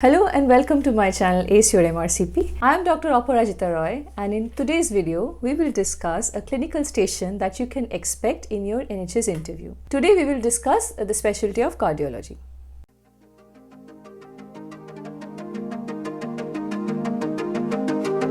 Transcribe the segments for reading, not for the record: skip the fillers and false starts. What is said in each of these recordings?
Hello and welcome to my channel Ace Your MRCP. I am Dr. Aparajita.roy and in today's video we will discuss a clinical station that you can expect in your NHS interview. Today we will discuss the specialty of cardiology.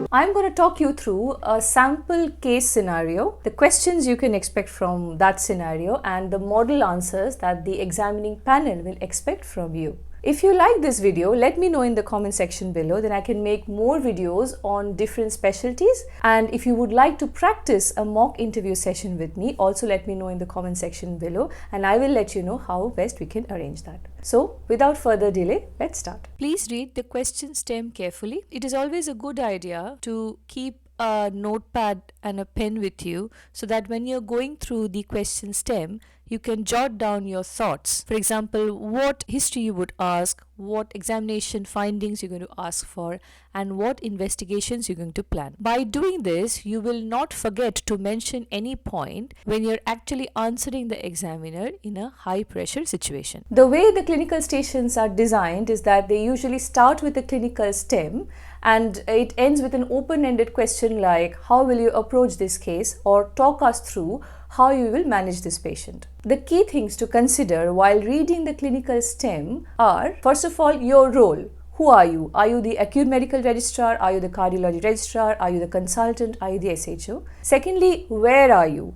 I'm going to talk you through a sample case scenario, the questions you can expect from that scenario and the model answers that the examining panel will expect from you. If you like this video, let me know in the comment section below, then I can make more videos on different specialties. And if you would like to practice a mock interview session with me, also let me know in the comment section below and I will let you know how best we can arrange that. So without further delay, let's start. Please read the question stem carefully. It is always a good idea to keep a notepad and a pen with you so that when you're going through the question stem, you can jot down your thoughts. For example, what history you would ask, what examination findings you're going to ask for, and what investigations you're going to plan. By doing this, you will not forget to mention any point when you're actually answering the examiner in a high pressure situation. The way the clinical stations are designed is that they usually start with a clinical stem and it ends with an open-ended question like, how will you approach this case, or talk us through how you will manage this patient. The key things to consider while reading the clinical stem are, first of all, your role. Who are you? Are you the acute medical registrar? Are you the cardiology registrar? Are you the consultant? Are you the SHO? Secondly, where are you?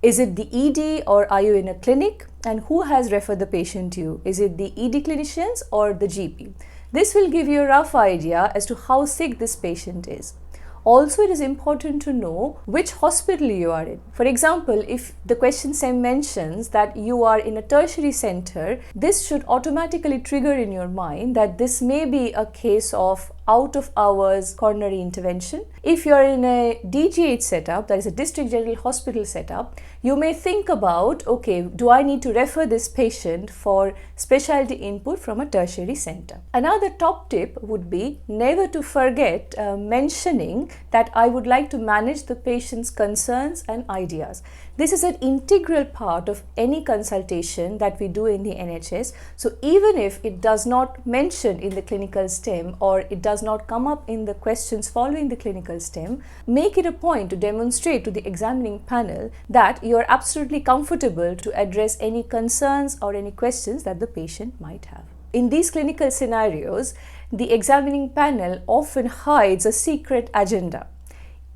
Is it the ED or are you in a clinic? And who has referred the patient to you? Is it the ED clinicians or the GP? This will give you a rough idea as to how sick this patient is. Also, it is important to know which hospital you are in. For example, if the question stem mentions that you are in a tertiary center, this should automatically trigger in your mind that this may be a case of out of hours coronary intervention. If you are in a DGH setup, that is a district general hospital setup, you may think about, okay, do I need to refer this patient for specialty input from a tertiary center? Another top tip would be never to forget mentioning that I would like to manage the patient's concerns and ideas. This is an integral part of any consultation that we do in the NHS. So even if it does not mention in the clinical stem or it does not come up in the questions following the clinical stem, make it a point to demonstrate to the examining panel that you are absolutely comfortable to address any concerns or any questions that the patient might have. In these clinical scenarios, the examining panel often hides a secret agenda.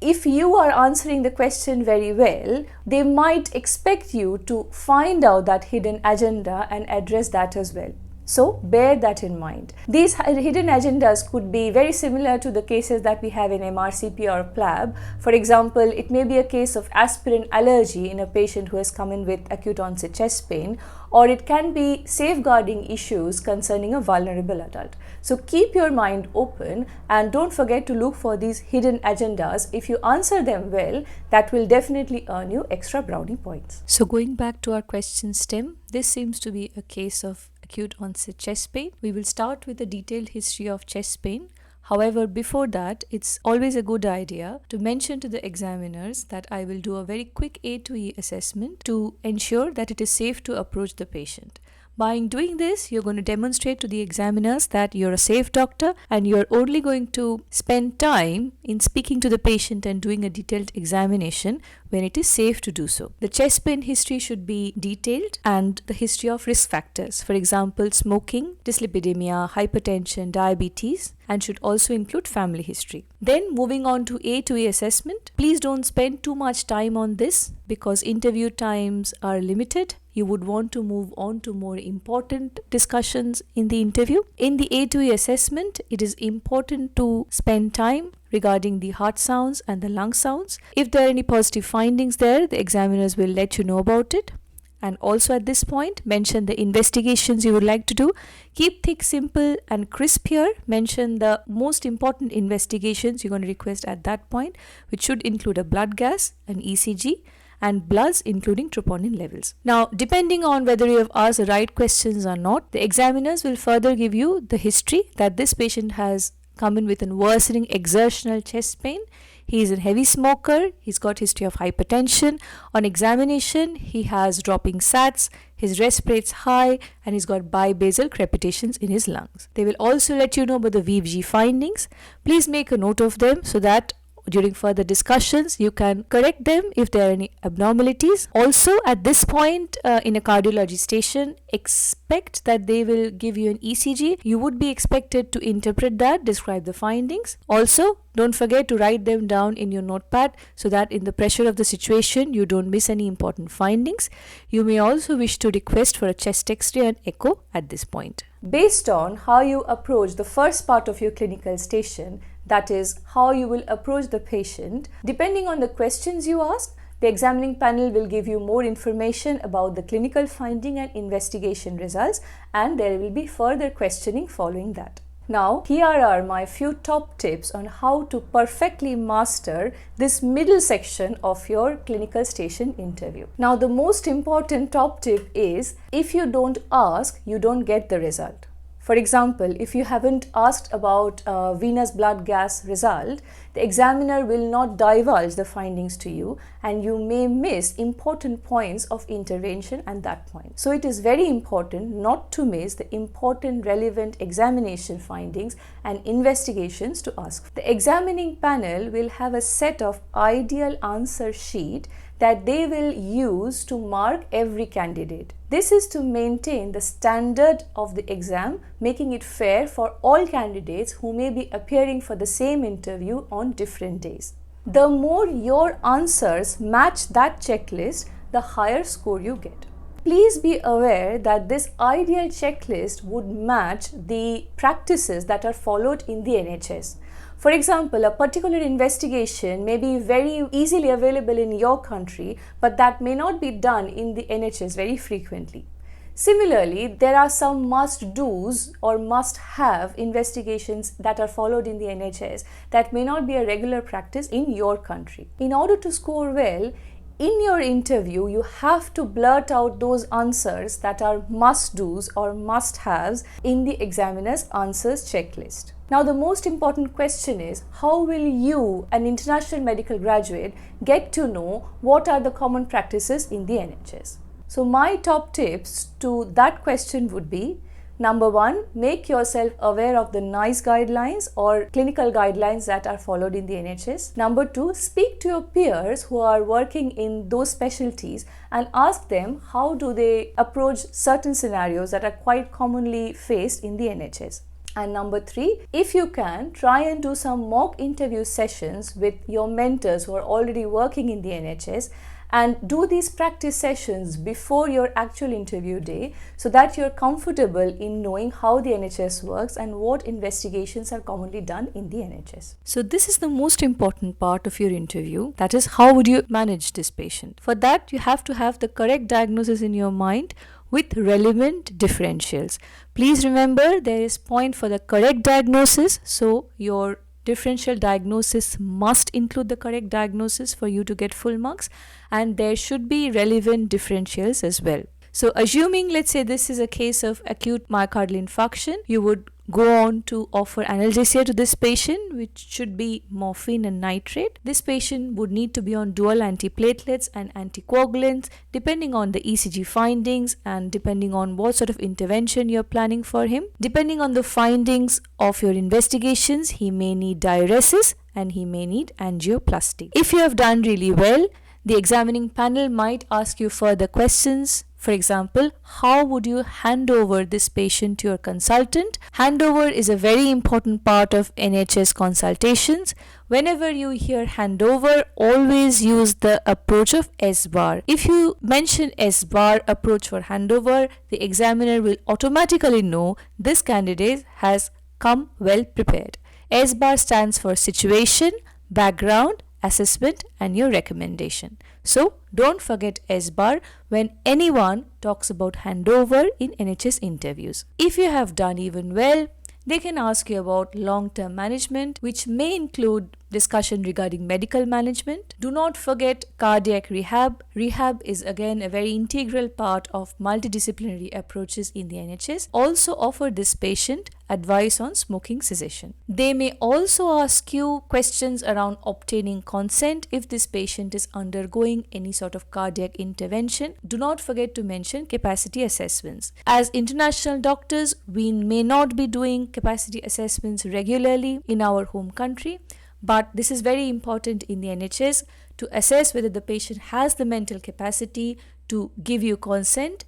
If you are answering the question very well, they might expect you to find out that hidden agenda and address that as well. So bear that in mind. These hidden agendas could be very similar to the cases that we have in MRCP or PLAB. For example, it may be a case of aspirin allergy in a patient who has come in with acute onset chest pain, or it can be safeguarding issues concerning a vulnerable adult. So keep your mind open and don't forget to look for these hidden agendas. If you answer them well, that will definitely earn you extra brownie points. So going back to our question stem, this seems to be a case of acute onset chest pain. We will start with a detailed history of chest pain. However, before that, it's always a good idea to mention to the examiners that I will do a very quick A to E assessment to ensure that it is safe to approach the patient. By doing this, you're going to demonstrate to the examiners that you're a safe doctor and you're only going to spend time in speaking to the patient and doing a detailed examination when it is safe to do so. The chest pain history should be detailed and the history of risk factors, for example, smoking, dyslipidemia, hypertension, diabetes, and should also include family history. Then moving on to A to E assessment, please don't spend too much time on this because interview times are limited. You would want to move on to more important discussions in the interview. In the A to E assessment, it is important to spend time regarding the heart sounds and the lung sounds. If there are any positive findings there, the examiners will let you know about it. And also at this point, mention the investigations you would like to do. Keep things simple and crisp here. Mention the most important investigations you're going to request at that point, which should include a blood gas, an ECG, and bloods including troponin levels. Now, depending on whether you have asked the right questions or not, the examiners will further give you the history that this patient has come in with a worsening exertional chest pain. He is a heavy smoker, he's got history of hypertension. On examination, he has dropping SATs, his rest rate's high, and he's got bibasal crepitations in his lungs. They will also let you know about the VBG findings. Please make a note of them so that during further discussions you can correct them if there are any abnormalities. Also, at this point in a cardiology station, expect that they will give you an ECG. You would be expected to interpret that, describe the findings. Also, don't forget to write them down in your notepad so that in the pressure of the situation you don't miss any important findings. You may also wish to request for a chest X-ray and echo at this point. Based on how you approach the first part of your clinical station, that is, how you will approach the patient, depending on the questions you ask, the examining panel will give you more information about the clinical finding and investigation results, and there will be further questioning following that. Now, here are my few top tips on how to perfectly master this middle section of your clinical station interview. Now, the most important top tip is, if you don't ask, you don't get the result. For example, if you haven't asked about venous blood gas result, the examiner will not divulge the findings to you, and you may miss important points of intervention at that point. So it is very important not to miss the important relevant examination findings and investigations to ask. The examining panel will have a set of ideal answer sheet that they will use to mark every candidate. This is to maintain the standard of the exam, making it fair for all candidates who may be appearing for the same interview on different days. The more your answers match that checklist, the higher score you get. Please be aware that this ideal checklist would match the practices that are followed in the NHS. For example, a particular investigation may be very easily available in your country, but that may not be done in the NHS very frequently. Similarly, there are some must-dos or must-have investigations that are followed in the NHS that may not be a regular practice in your country. In order to score well, in your interview, you have to blurt out those answers that are must-dos or must-haves in the examiner's answers checklist. Now, the most important question is, how will you, an international medical graduate, get to know what are the common practices in the NHS? So, my top tips to that question would be, number one, make yourself aware of the NICE guidelines or clinical guidelines that are followed in the NHS. Number two, speak to your peers who are working in those specialties and ask them how do they approach certain scenarios that are quite commonly faced in the NHS. And number three, if you can, try and do some mock interview sessions with your mentors who are already working in the NHS, and do these practice sessions before your actual interview day so that you're comfortable in knowing how the NHS works and what investigations are commonly done in the NHS. So this is the most important part of your interview. That is, how would you manage this patient? For that, you have to have the correct diagnosis in your mind with relevant differentials. Please remember, there is point for the correct diagnosis, so your differential diagnosis must include the correct diagnosis for you to get full marks, and there should be relevant differentials as well. So assuming, let's say this is a case of acute myocardial infarction, you would go on to offer analgesia to this patient, which should be morphine and nitrate. This patient would need to be on dual antiplatelets and anticoagulants depending on the ECG findings and depending on what sort of intervention you're planning for him. Depending on the findings of your investigations, he may need diuresis and he may need angioplasty. If you have done really well, the examining panel might ask you further questions. For example, how would you hand over this patient to your consultant? Handover is a very important part of NHS consultations. Whenever you hear handover, always use the approach of SBAR. If you mention SBAR approach for handover, the examiner will automatically know this candidate has come well prepared. SBAR stands for situation, background, assessment and your recommendation. So don't forget SBAR when anyone talks about handover in NHS interviews. If you have done even well, they can ask you about long-term management, which may include discussion regarding medical management. Do not forget cardiac rehab. Rehab is again a very integral part of multidisciplinary approaches in the NHS. Also offer this patient advice on smoking cessation. They may also ask you questions around obtaining consent if this patient is undergoing any sort of cardiac intervention. Do not forget to mention capacity assessments. As international doctors, we may not be doing capacity assessments regularly in our home country, but this is very important in the NHS to assess whether the patient has the mental capacity to give you consent.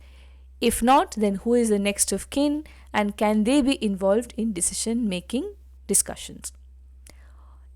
If not, then who is the next of kin and can they be involved in decision making discussions?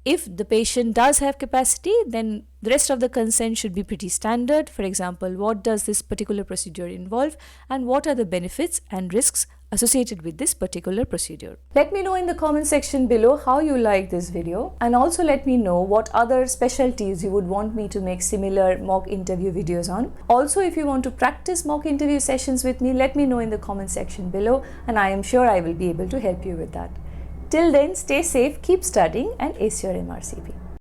If the patient does have capacity, then the rest of the consent should be pretty standard. For example, what does this particular procedure involve and what are the benefits and risks associated with this particular procedure? Let me know in the comment section below how you like this video, and also let me know what other specialties you would want me to make similar mock interview videos on. Also, if you want to practice mock interview sessions with me, let me know in the comment section below and I am sure I will be able to help you with that. Till then, stay safe, keep studying and ace your MRCP.